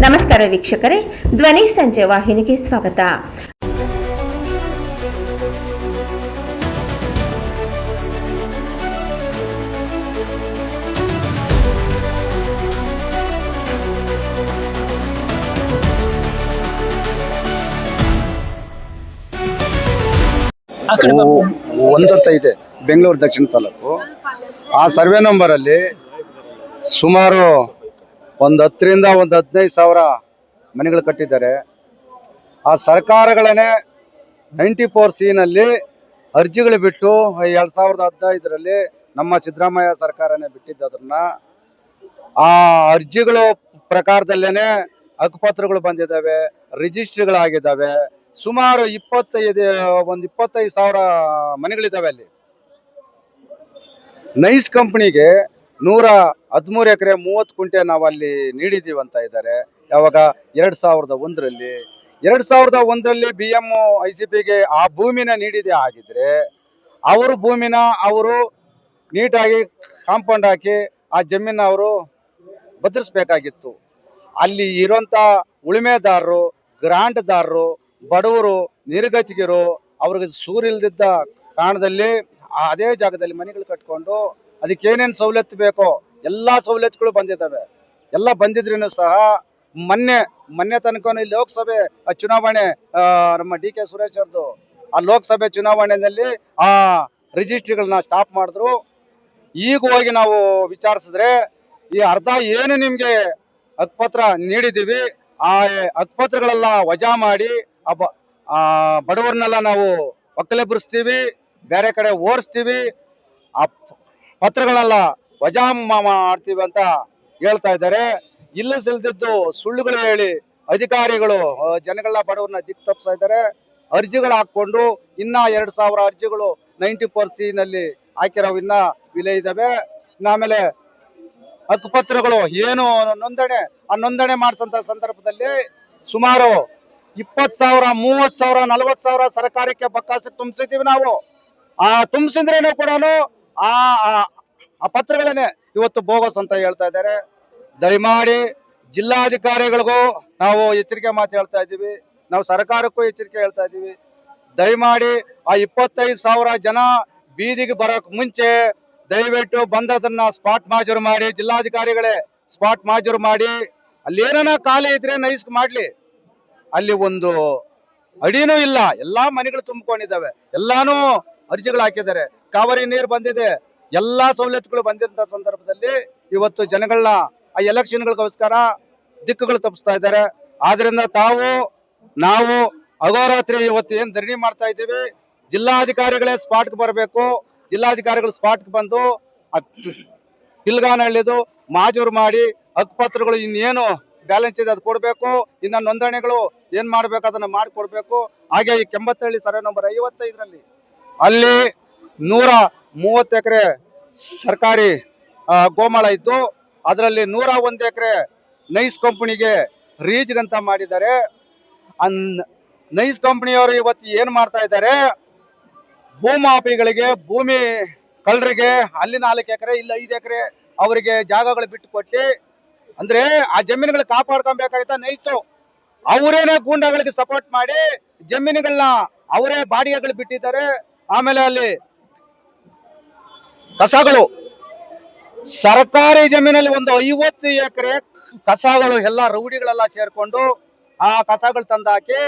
ನಮಸ್ಕಾರ ವೀಕ್ಷಕರೇ, ಧ್ವನಿ ಸಂಜೆ ವಾಹಿನಿಗೆ ಸ್ವಾಗತ. ಒಂದಂತ ಇದೆ ಬೆಂಗಳೂರು ದಕ್ಷಿಣ ತಾಲೂಕು. ಆ ಸರ್ವೆ ನಂಬರಲ್ಲಿ ಸುಮಾರು ಒಂದು 10ರಿಂದ 15,000 ಮನೆಗಳು ಕಟ್ಟಿದ್ದಾರೆ. ಆ ಸರ್ಕಾರಗಳನ್ನೇ 94C ನಲ್ಲಿ ಅರ್ಜಿಗಳು ಬಿಟ್ಟು 2015ರಲ್ಲಿ ನಮ್ಮ ಸಿದ್ದರಾಮಯ್ಯ ಸರ್ಕಾರನೇ ಬಿಟ್ಟಿದ್ದದನ್ನ ಆ ಅರ್ಜಿಗಳು ಪ್ರಕಾರದಲ್ಲೇನೆ ಹಕ್ಕುಪತ್ರಗಳು ಬಂದಿದ್ದಾವೆ, ರಿಜಿಸ್ಟ್ರಿಗಳಾಗಿದ್ದಾವೆ. ಸುಮಾರು 25,000 ಮನೆಗಳಿದ್ದಾವೆ. ಅಲ್ಲಿ ನೈಸ್ ಕಂಪನಿಗೆ 113 ಎಕರೆ 30 ಕುಂಟೆ ನಾವು ಅಲ್ಲಿ ನೀಡಿದ್ದೀವಿ ಅಂತ ಇದ್ದಾರೆ. ಯಾವಾಗ 2001ರಲ್ಲಿ 2001ರಲ್ಲಿ BMICPಗೆ ಆ ಭೂಮಿನ ನೀಡಿದೆ ಆಗಿದ್ರೆ ಅವರು ಭೂಮಿನ ಅವರು ನೀಟಾಗಿ ಕಾಂಪೌಂಡ್ ಹಾಕಿ ಆ ಜಮೀನ ಅವರು ಭದ್ರಿಸಬೇಕಾಗಿತ್ತು. ಅಲ್ಲಿ ಇರುವಂತ ಉಳುಮೆದಾರರು, ಗ್ರಾಂಟ್ದಾರರು, ಬಡವರು, ನಿರ್ಗತಿಕರು ಅವ್ರಿಗೆ ಸೂರಿಲ್ದಿದ್ದ ಕಾರಣದಲ್ಲಿ ಅದೇ ಜಾಗದಲ್ಲಿ ಮನೆಗಳು ಕಟ್ಕೊಂಡು ಅದಕ್ಕೇನೇನು ಸವಲತ್ತು ಬೇಕೋ ಎಲ್ಲ ಸವಲತ್ತುಗಳು ಬಂದಿದ್ದಾವೆ. ಎಲ್ಲ ಬಂದಿದ್ರೂ ಸಹ ಮೊನ್ನೆ ತನಕ ಲೋಕಸಭೆ ಚುನಾವಣೆ ನಮ್ಮ DK ಸುರೇಶ್ ಅವ್ರದ್ದು ಆ ಲೋಕಸಭೆ ಚುನಾವಣೆಯಲ್ಲಿ ಆ ರಿಜಿಸ್ಟ್ರಿಗಳನ್ನ ಸ್ಟಾಪ್ ಮಾಡಿದ್ರು. ಈಗ ಹೋಗಿ ನಾವು ವಿಚಾರಿಸಿದ್ರೆ ಈ ಅರ್ಧ ಏನು ನಿಮ್ಗೆ ಹಕ್ಕುಪತ್ರ ನೀಡಿದ್ದೀವಿ ಆ ಹಕ್ಕುಪತ್ರಗಳೆಲ್ಲ ವಜಾ ಮಾಡಿ ಬಡವರನ್ನೆಲ್ಲ ನಾವು ಒಕ್ಕಲೆಬ್ಬಿಸ್ತೀವಿ, ಬೇರೆ ಕಡೆ ಓಡಿಸ್ತೀವಿ, ಆ ಪತ್ರಗಳೆಲ್ಲ ವಜಾ ಮಾಡ್ತೀವಿ ಅಂತ ಹೇಳ್ತಾ ಇದ್ದಾರೆ. ಇಲ್ಲ ಸಿಲ್ದಿದ್ದು ಸುಳ್ಳುಗಳು ಹೇಳಿ ಅಧಿಕಾರಿಗಳು ಜನಗಳನ್ನ ಬಡವರನ್ನ ದಿಕ್ಕು ತಪ್ಪಿಸ್ತಾ ಇದ್ದಾರೆ. ಅರ್ಜಿಗಳು ಹಾಕೊಂಡು ಇನ್ನ 2,000 ಅರ್ಜಿಗಳು 94C ನಲ್ಲಿ ಹಾಕಿರೋ ಇನ್ನ ವಿಲೆ ಇದ್ದಾವೆ. ಆಮೇಲೆ ಹಕ್ಕುಪತ್ರಗಳು ಏನು ನೋಂದಣಿ ಮಾಡಿಸಂತ ಸಂದರ್ಭದಲ್ಲಿ ಸುಮಾರು 20,000, 30,000, 40,000 ಸರ್ಕಾರಕ್ಕೆ ಬಕ್ಕಾಸಕ್ಕೆ ತುಂಬಿಸಿದ್ದೀವಿ ನಾವು. ಆ ತುಂಬಿಸಿದ್ರೇನು ಕೂಡ ಆ ಪತ್ರಗಳನ್ನೇ ಇವತ್ತು ಬೋಗಸ್ ಅಂತ ಹೇಳ್ತಾ ಇದ್ದಾರೆ. ದಯಮಾಡಿ ಜಿಲ್ಲಾಧಿಕಾರಿಗಳಿಗೂ ನಾವು ಎಚ್ಚರಿಕೆ ಮಾತು ಹೇಳ್ತಾ ಇದ್ದೀವಿ, ನಾವು ಸರ್ಕಾರಕ್ಕೂ ಎಚ್ಚರಿಕೆ ಹೇಳ್ತಾ ಇದ್ದೀವಿ. ದಯಮಾಡಿ ಆ 25,000 ಜನ ಬೀದಿಗೆ ಬರೋಕ್ ಮುಂಚೆ ದಯವಿಟ್ಟು ಬಂದದನ್ನ ಸ್ಪಾಟ್ ಮಾಜೂರು ಮಾಡಿ, ಜಿಲ್ಲಾಧಿಕಾರಿಗಳೇ ಸ್ಪಾಟ್ ಮಾಜೂರು ಮಾಡಿ, ಅಲ್ಲಿ ಏನಾನ ಖಾಲಿ ಇದ್ರೆ ನೈಸ್ಕ್ ಮಾಡ್ಲಿ. ಅಲ್ಲಿ ಒಂದು ಅಡಿನೂ ಇಲ್ಲ, ಎಲ್ಲಾ ಮನೆಗಳು ತುಂಬಿಕೊಂಡಿದ್ದಾವೆ, ಎಲ್ಲಾನು ಅರ್ಜಿಗಳು ಹಾಕಿದ್ದಾರೆ, ಕಾವೇರಿ ನೀರು ಬಂದಿದೆ, ಎಲ್ಲಾ ಸವಲತ್ತುಗಳು ಬಂದಿರಂತ ಸಂದರ್ಭದಲ್ಲಿ ಇವತ್ತು ಜನಗಳನ್ನ ಆ ಎಲೆಕ್ಷನ್ಗಳಿಗೋಸ್ಕರ ದಿಕ್ಕುಗಳು ತಪ್ಪಿಸ್ತಾ ಇದ್ದಾರೆ. ಆದ್ರಿಂದ ನಾವು ಅಹೋರಾತ್ರಿ ಇವತ್ತು ಏನ್ ಧರಣಿ ಮಾಡ್ತಾ ಇದ್ದೀವಿ, ಜಿಲ್ಲಾಧಿಕಾರಿಗಳೇ ಸ್ಪಾಟ್ಗೆ ಬರಬೇಕು. ಜಿಲ್ಲಾಧಿಕಾರಿಗಳು ಸ್ಪಾಟ್ಗೆ ಬಂದು ಪಿಲ್ಗಾನಹಳ್ಳಿದು ಮಾಜೂರು ಮಾಡಿ ಹಕ್ಕುಪತ್ರಗಳು ಇನ್ನೇನು ಬ್ಯಾಲೆನ್ಸ್ ಇದೆ ಅದು ಕೊಡಬೇಕು. ಇನ್ನ ನೋಂದಣಿಗಳು ಏನ್ ಮಾಡ್ಬೇಕು ಅದನ್ನ ಮಾಡಿಕೊಡ್ಬೇಕು. ಹಾಗೆ ಈ ಕೆಂಬತ್ತಹಳ್ಳಿ ಸರ್ವೆ ನಂಬರ್ 55ರಲ್ಲಿ ಅಲ್ಲಿ 130 ಎಕರೆ ಸರ್ಕಾರಿ ಗೋಮಾಳ ಇದ್ದು ಅದರಲ್ಲಿ 101 ಎಕರೆ ನೈಸ್ ಕಂಪನಿಗೆ ರೀಜ್ಗಂತ ಮಾಡಿದ್ದಾರೆ. ನೈಸ್ ಕಂಪನಿಯವರು ಇವತ್ತು ಏನ್ ಮಾಡ್ತಾ ಇದ್ದಾರೆ, ಭೂಮಾಫಿಗಳಿಗೆ, ಭೂಮಿ ಕಳ್ಳರಿಗೆ ಅಲ್ಲಿ 4 ಎಕರೆ ಇಲ್ಲ 5 ಎಕರೆ ಅವರಿಗೆ ಜಾಗಗಳು ಬಿಟ್ಟು ಕೊಟ್ಟು, ಅಂದ್ರೆ ಆ ಜಮೀನುಗಳು ಕಾಪಾಡ್ಕೊಬೇಕಾಗಿತ್ತ ನೈಸು ಅವರೇನೆ ಗೂಂಡಾಗಳಿಗೆ ಸಪೋರ್ಟ್ ಮಾಡಿ ಜಮೀನುಗಳನ್ನ ಅವರೇ ಬಾಡಿಗೆಗಳು ಬಿಟ್ಟಿದ್ದಾರೆ. ಆಮೇಲೆ ಅಲ್ಲಿ ಕಸಗಳು ಸರ್ಕಾರಿ ಜಮೀನಲ್ಲಿ ಒಂದು 50 ಎಕರೆ ಕಸಗಳು ಎಲ್ಲ ರೌಡಿಗಳೆಲ್ಲ ಸೇರ್ಕೊಂಡು ಆ ಕಸಗಳು ತಂದಾಕಿ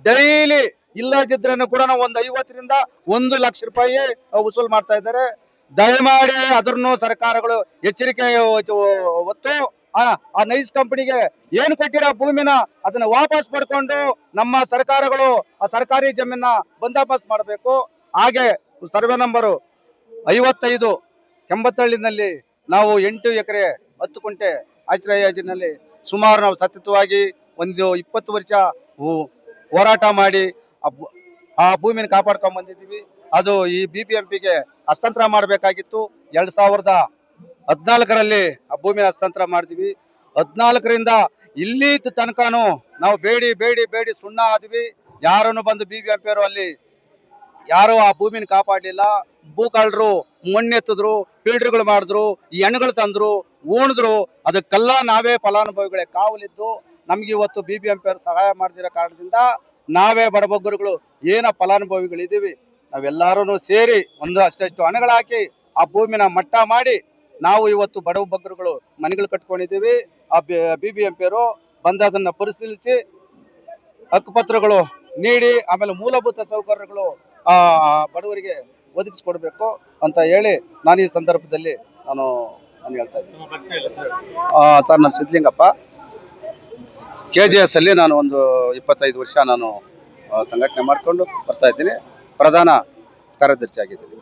ಡೈಲಿ ಇಲ್ಲದಿದ್ರೂ ಕೂಡ ಒಂದು 50ರಿಂದ 1 ಲಕ್ಷ ರೂಪಾಯಿ ವಸೂಲ್ ಮಾಡ್ತಾ ಇದ್ದಾರೆ. ದಯಮಾಡಿ ಅದ್ರನ್ನು ಸರ್ಕಾರಗಳು ಎಚ್ಚರಿಕೆ ಹೊತ್ತು ಆ ನೈಸ್ ಕಂಪನಿಗೆ ಏನ್ ಕೊಟ್ಟಿರೋ ಭೂಮಿನ ಅದನ್ನ ವಾಪಸ್ ಪಡ್ಕೊಂಡು ನಮ್ಮ ಸರ್ಕಾರಗಳು ಆ ಸರ್ಕಾರಿ ಜಮೀನ ಬಂದೋಬಸ್ತ್ ಮಾಡಬೇಕು. ಹಾಗೆ ಸರ್ವೆ ನಂಬರು 55 ಕೆಂಬತ್ತಹಳ್ಳಿನಲ್ಲಿ ನಾವು 8 ಎಕರೆ 10 ಕುಂಟೆ ಆಶ್ರಯ ಯೋಜನೆಯಲ್ಲಿ ಸುಮಾರು ನಾವು ಸತತವಾಗಿ ಒಂದು 20 ವರ್ಷ ಹೋರಾಟ ಮಾಡಿ ಆ ಭೂಮಿನ ಕಾಪಾಡ್ಕೊಂಡ್ ಬಂದಿದ್ದೀವಿ. ಅದು ಈ BBMPಗೆ ಹಸ್ತಾಂತರ ಮಾಡಬೇಕಾಗಿತ್ತು. 2014ರಲ್ಲಿ ಆ ಭೂಮಿ ಹಸ್ತಾಂತರ ಮಾಡಿದ್ವಿ. 14ರಿಂದ ಇಲ್ಲಿ ತನಕನೂ ನಾವು ಬೇಡಿ ಸುಣ್ಣ ಆದ್ವಿ. ಯಾರನ್ನು ಬಂದು BBMP ಅವರು ಅಲ್ಲಿ ಯಾರು ಆ ಭೂಮಿನ ಕಾಪಾಡಲಿಲ್ಲ. ಭೂಕಳ್ಳರು ಮಣ್ಣೆತ್ತಿದ್ರು, ಫಿಲ್ಟರ್ಗಳು ಮಾಡಿದ್ರು, ಎಣ್ಣೆಗಳು ತಂದ್ರು, ಉಣಿದ್ರು. ಅದಕ್ಕೆಲ್ಲ ನಾವೇ ಫಲಾನುಭವಿಗಳೇ ಕಾವಲಿದ್ದು ನಮ್ಗೆ ಇವತ್ತು BBMP ಅವರು ಸಹಾಯ ಮಾಡ್ತಿರೋ ಕಾರಣದಿಂದ ನಾವೇ ಬಡಬಗ್ಗರುಗಳು ಏನ ಫಲಾನುಭವಿಗಳಿದ್ದೀವಿ ನಾವೆಲ್ಲರೂ ಸೇರಿ ಒಂದು ಅಷ್ಟು ಹಣಗಳು ಹಾಕಿ ಆ ಭೂಮಿನ ಮಟ್ಟ ಮಾಡಿ ನಾವು ಇವತ್ತು ಬಡಬಗ್ಗರುಗಳು ಮನೆಗಳು ಕಟ್ಕೊಂಡಿದ್ದೀವಿ. ಆ BBMP ಅವರು ಬಂದು ಅದನ್ನ ಪರಿಶೀಲಿಸಿ ಹಕ್ಕುಪತ್ರಗಳು ನೀಡಿ ಆಮೇಲೆ ಮೂಲಭೂತ ಸೌಕರ್ಯಗಳು ಬಡವರಿಗೆ ಒದಗಿಸ್ಕೊಡ್ಬೇಕು ಅಂತ ಹೇಳಿ ನಾನು ಈ ಸಂದರ್ಭದಲ್ಲಿ ನಾನು ಹೇಳ್ತಾ ಇದ್ದೀನಿ. ಸರ್ ನಾನು ಸಿದ್ಧಲಿಂಗಪ್ಪ, KGS ಅಲ್ಲಿ ನಾನು ಒಂದು 25 ವರ್ಷ ನಾನು ಸಂಘಟನೆ ಮಾಡಿಕೊಂಡು ಬರ್ತಾ ಇದ್ದೀನಿ. ಪ್ರಧಾನ ಕಾರ್ಯದರ್ಶಿ ಆಗಿದ್ದೀನಿ.